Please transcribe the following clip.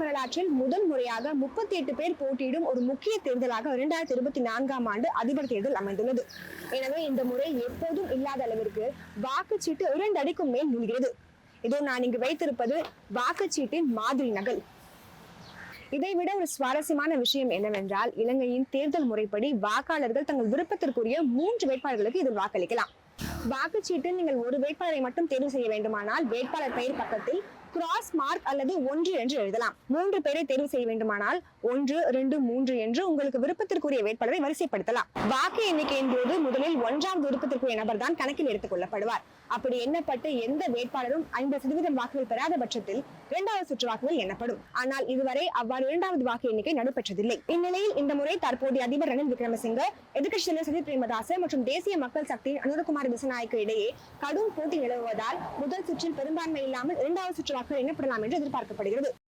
வரலாற்றில் முதல் முறையாக 38 பேர் போட்டியிடும் ஒரு முக்கிய தேர்தலாக 2024ஆம் ஆண்டு அதிபர் தேர்தல் அமைந்துள்ளது. எனவே இந்த முறை எப்போதும் இல்லாத அளவிற்கு வாக்குச்சீட்டு 2 அடிக்கும் மேல் நீள்கிறது. இதோ நான் இங்கு வைத்திருப்பது வாக்குச்சீட்டின் மாதிரி நகல். இதைவிட ஒரு சுவாரஸ்யமான விஷயம் என்னவென்றால், இலங்கையின் தேர்தல் முறைப்படி வாக்காளர்கள் தங்கள் விருப்பத்திற்குரிய 3 வேட்பாளர்களுக்கு இதில் வாக்களிக்கலாம். வாக்குச்சீட்டில் நீங்கள் ஒரு வேட்பாளரை மட்டும் தேர்வு செய்ய வேண்டுமானால் வேட்பாளர் பெயர் பக்கத்தில் கிராஸ் மார்க் அல்லது 1 என்று எழுதலாம். 3 பேரை தேர்வு செய்ய வேண்டுமானால் 1, 2, 3 என்று உங்களுக்கு விருப்பத்திற்குரிய வேட்பாளரை வரிசைப்படுத்தலாம். வாக்கு எண்ணிக்கையின் போது முதலில் 1வது விருப்பத்திற்குரிய நபர் தான் கணக்கில் எடுத்துக் கொள்ளப்படுவார். அப்படி எண்ணப்பட்டு எந்த வேட்பாளரும் 50% வாக்குகள் பெறாத பட்சத்தில் 2வது சுற்று வாக்குகள் எண்ணப்படும். ஆனால் இதுவரை அவ்வாறு 2வது வாக்கு எண்ணிக்கை நடைபெற்றதில்லை. இந்நிலையில் இந்த முறை தற்போதைய அதிபர் ரணில் விக்ரமசிங்க, எதிர்க்கட்சி தலைவர் சஜித் பிரேமதாச மற்றும் தேசிய மக்கள் சக்தியின் அனுரகுமார் திசாநாயக்க இடையே கடும் போட்டி நிலவுவதால் முதல் சுற்றில் பெரும்பான்மை இல்லாமல் 2வது சுற்று வாக்குகள் எண்ணப்படலாம் என்று எதிர்பார்க்கப்படுகிறது.